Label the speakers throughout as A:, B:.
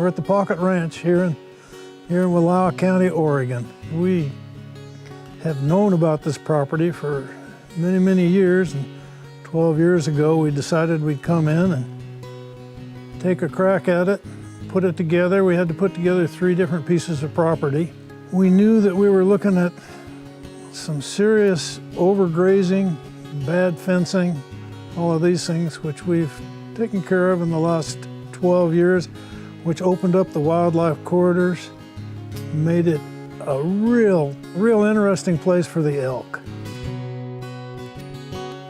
A: We're at the Pocket Ranch here in Wallowa County, Oregon. We have known about this property for many, many years, and 12 years ago we decided we'd come in and take a crack at it, put it together. We had to put together 3 different pieces of property. We knew that we were looking at some serious overgrazing, bad fencing, all of these things which we've taken care of in the last 12 years, which opened up the wildlife corridors, made it a real interesting place for the elk.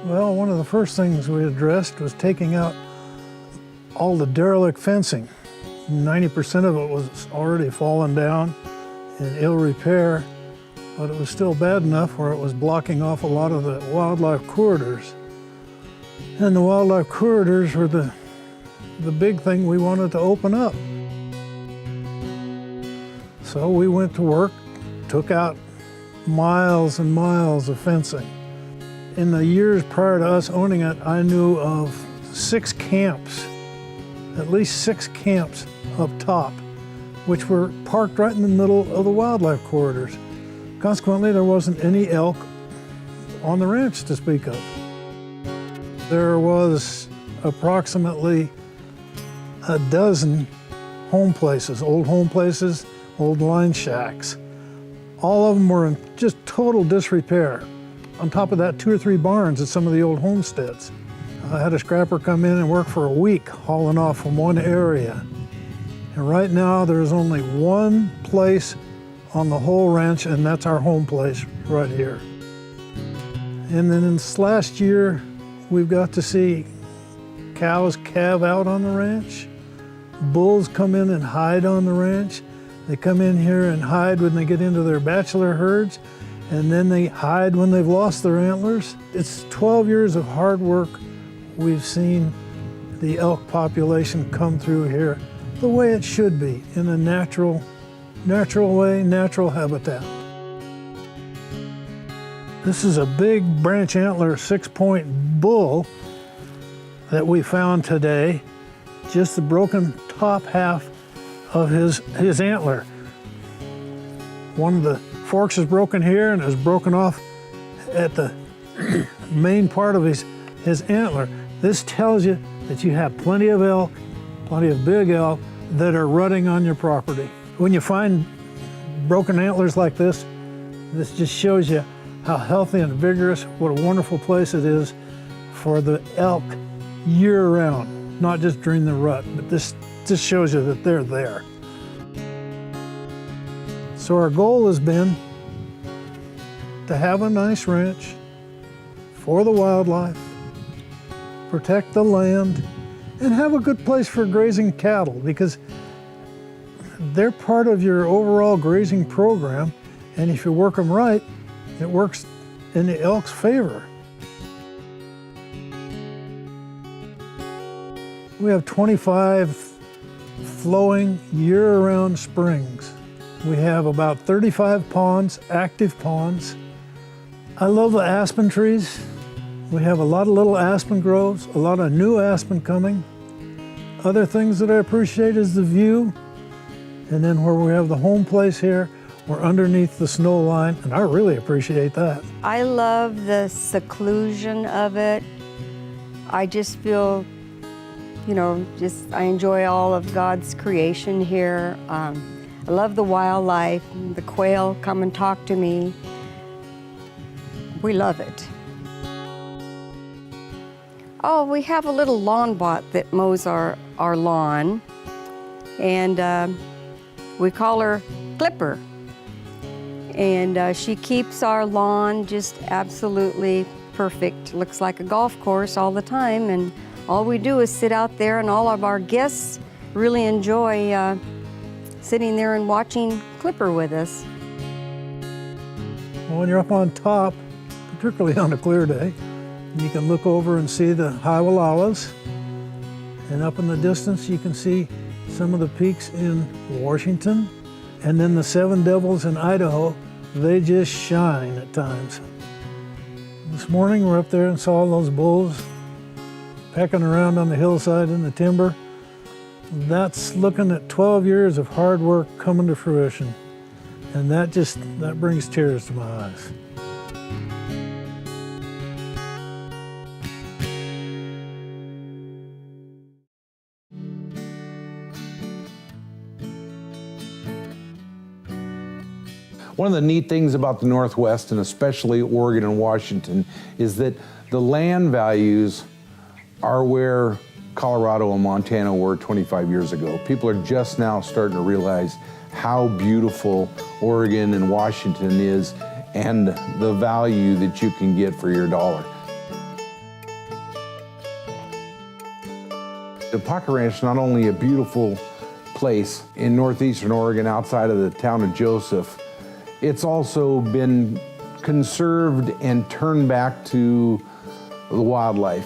A: Well, one of the first things we addressed was taking out all the derelict fencing. 90% of it was already fallen down in ill repair, but it was still bad enough where it was blocking off a lot of the wildlife corridors. And the wildlife corridors were the big thing we wanted to open up. So we went to work, took out miles and miles of fencing. In the years prior to us owning it, I knew of 6 camps, at least 6 camps up top, which were parked right in the middle of the wildlife corridors. Consequently, there wasn't any elk on the ranch to speak of. There was approximately a dozen home places, old line shacks. All of them were in just total disrepair. On top of that, 2 or 3 barns at some of the old homesteads. I had a scrapper come in and work for a week hauling off from one area. And right now there's only one place on the whole ranch, and that's our home place right here. And then in this last year, we've got to see cows calve out on the ranch. Bulls come in and hide on the ranch. They come in here and hide when they get into their bachelor herds, and then they hide when they've lost their antlers. It's 12 years of hard work. We've seen the elk population come through here the way it should be, in a natural way, natural habitat. This is a big branch antler 6-point bull that we found today, just the broken top half of his antler. One of the forks is broken here and is broken off at the main part of his antler. This tells you that you have plenty of elk, plenty of big elk that are rutting on your property. When you find broken antlers like this just shows you how healthy and vigorous, what a wonderful place it is for the elk year-round, not just during the rut, but this just shows you that they're there. So our goal has been to have a nice ranch for the wildlife, protect the land, and have a good place for grazing cattle, because they're part of your overall grazing program, and if you work them right, it works in the elk's favor. We have 25 flowing year-round springs. We have about 35 ponds, active ponds. I love the aspen trees. We have a lot of little aspen groves, a lot of new aspen coming. Other things that I appreciate is the view. And then where we have the home place here, we're underneath the snow line, and I really appreciate that.
B: I love the seclusion of it. I just feel, I enjoy all of God's creation here. I love the wildlife. The quail come and talk to me. We love it. Oh, we have a little lawn bot that mows our lawn, and we call her Clipper. And she keeps our lawn just absolutely perfect. Looks like a golf course all the time, and all we do is sit out there, and all of our guests really enjoy sitting there and watching Clipper with us.
A: When you're up on top, particularly on a clear day, you can look over and see the high Wallowas, and up in the distance you can see some of the peaks in Washington, and then the Seven Devils in Idaho. They just shine at times. This morning we're up there and saw those bulls pecking around on the hillside in the timber. that's looking at 12 years of hard work coming to fruition. And that brings tears to my eyes.
C: One of the neat things about the Northwest, and especially Oregon and Washington, is that the land values are where Colorado and Montana were 25 years ago. People are just now starting to realize how beautiful Oregon and Washington is and the value that you can get for your dollar. The Pocket Ranch is not only a beautiful place in northeastern Oregon outside of the town of Joseph, it's also been conserved and turned back to the wildlife.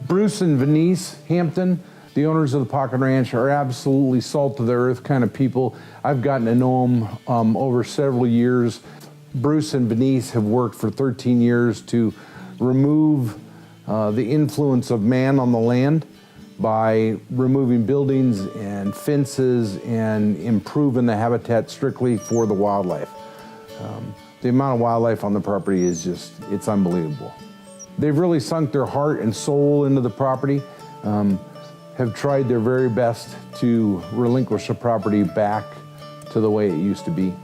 C: Bruce and Venice Hampton, the owners of the Pocket Ranch, are absolutely salt of the earth kind of people. I've gotten to know them over several years. Bruce and Venice have worked for 13 years to remove the influence of man on the land by removing buildings and fences and improving the habitat strictly for the wildlife. The amount of wildlife on the property is it's unbelievable. They've really sunk their heart and soul into the property, have tried their very best to relinquish the property back to the way it used to be.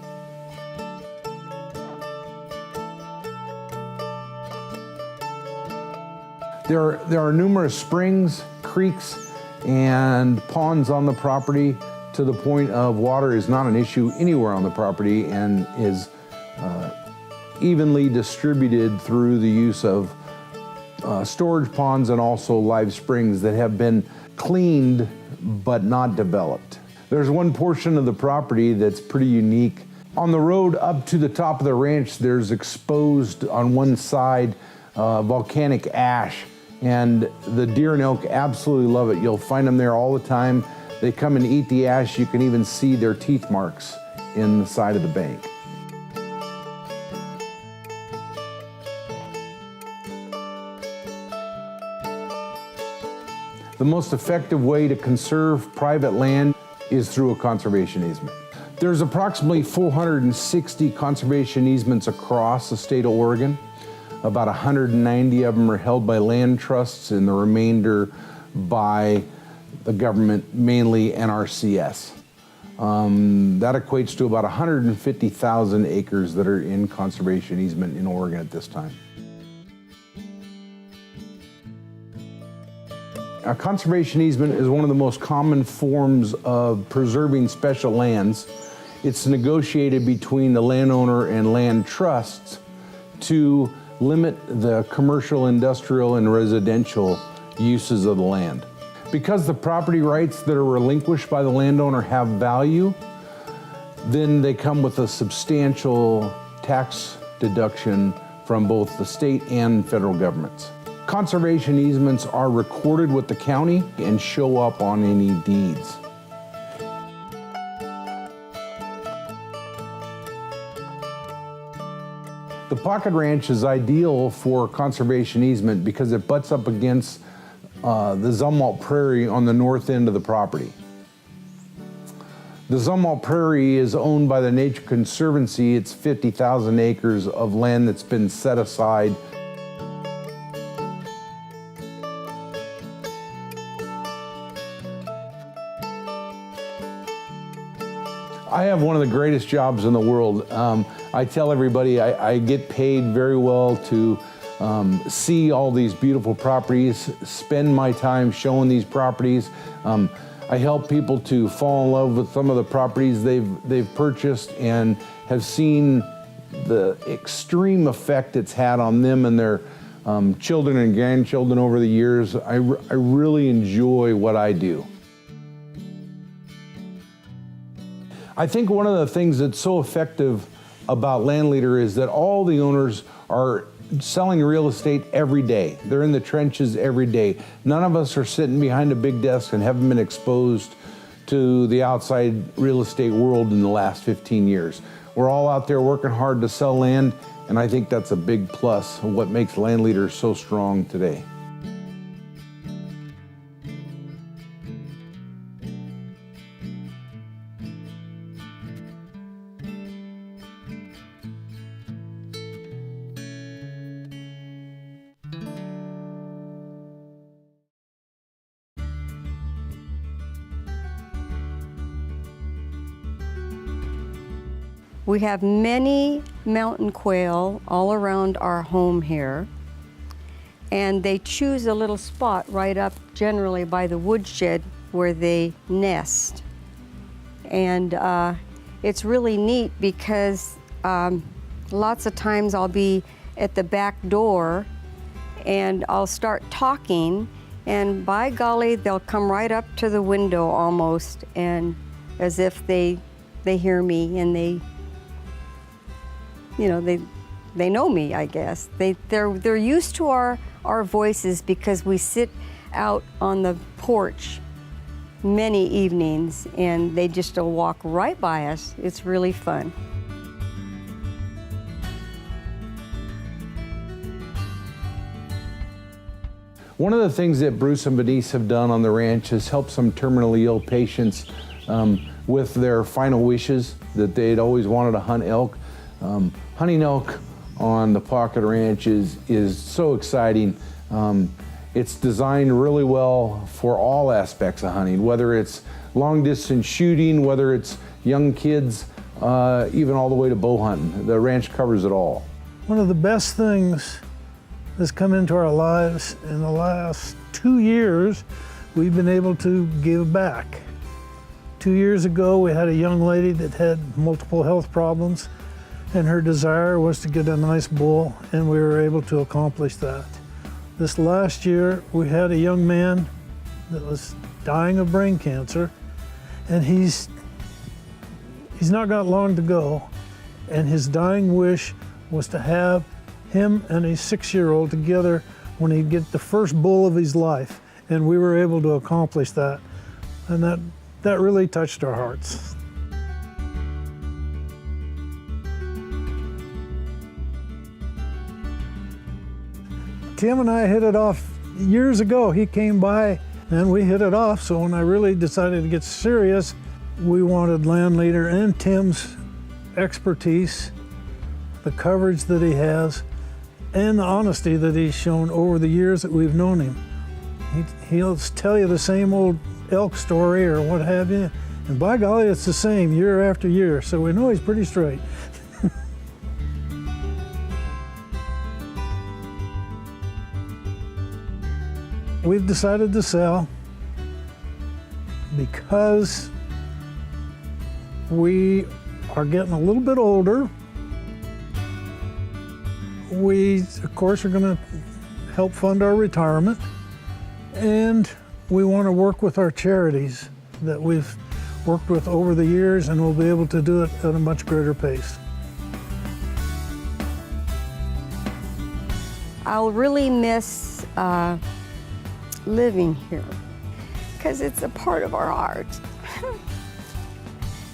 C: There are numerous springs, creeks, and ponds on the property to the point of water is not an issue anywhere on the property and is evenly distributed through the use of storage ponds and also live springs that have been cleaned but not developed. There's one portion of the property that's pretty unique. On the road up to the top of the ranch, there's exposed on one side volcanic ash, and the deer and elk absolutely love it. You'll find them there all the time. They come and eat the ash. You can even see their teeth marks in the side of the bank. The most effective way to conserve private land is through a conservation easement. There's approximately 460 conservation easements across the state of Oregon. About 190 of them are held by land trusts and the remainder by the government, mainly NRCS. That equates to about 150,000 acres that are in conservation easement in Oregon at this time. A conservation easement is one of the most common forms of preserving special lands. It's negotiated between the landowner and land trusts to limit the commercial, industrial, and residential uses of the land. Because the property rights that are relinquished by the landowner have value, then they come with a substantial tax deduction from both the state and federal governments. Conservation easements are recorded with the county and show up on any deeds. The Pocket Ranch is ideal for conservation easement because it butts up against the Zumwalt Prairie on the north end of the property. The Zumwalt Prairie is owned by the Nature Conservancy. It's 50,000 acres of land that's been set aside. I have one of the greatest jobs in the world. I tell everybody I get paid very well to see all these beautiful properties, spend my time showing these properties. I help people to fall in love with some of the properties they've purchased and have seen the extreme effect it's had on them and their children and grandchildren over the years. I really enjoy what I do. I think one of the things that's so effective about Landleader is that all the owners are selling real estate every day. They're in the trenches every day. None of us are sitting behind a big desk and haven't been exposed to the outside real estate world in the last 15 years. We're all out there working hard to sell land, and I think that's a big plus of what makes Landleader so strong today.
B: We have many mountain quail all around our home here, and they choose a little spot right up generally by the woodshed where they nest. And it's really neat because lots of times I'll be at the back door and I'll start talking, and by golly, they'll come right up to the window almost, and as if they hear me, and they know me, I guess. They're used to our voices because we sit out on the porch many evenings, and they just will walk right by us. It's really fun.
C: One of the things that Bruce and Denise have done on the ranch is help some terminally ill patients with their final wishes that they'd always wanted to hunt elk. Hunting elk on the Pocket Ranch is so exciting. It's designed really well for all aspects of hunting, whether it's long distance shooting, whether it's young kids, even all the way to bow hunting. The ranch covers it all.
A: One of the best things that's come into our lives in the last 2 years, we've been able to give back. 2 years ago, we had a young lady that had multiple health problems, and her desire was to get a nice bull, and we were able to accomplish that. This last year, we had a young man that was dying of brain cancer, and he's not got long to go, and his dying wish was to have him and a 6-year-old together when he'd get the first bull of his life, and we were able to accomplish that, and that really touched our hearts. Tim and I hit it off years ago. He came by and we hit it off, so when I really decided to get serious, we wanted Land Leader and Tim's expertise, the coverage that he has, and the honesty that he's shown over the years that we've known him. He'll tell you the same old elk story or what have you, and by golly, it's the same year after year, so we know he's pretty straight. We've decided to sell because we are getting a little bit older. We, of course, are going to help fund our retirement, and we want to work with our charities that we've worked with over the years, and we'll be able to do it at a much greater pace.
B: I'll really miss living here because it's a part of our heart.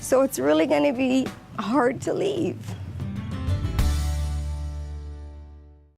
B: So it's really going to be hard to leave.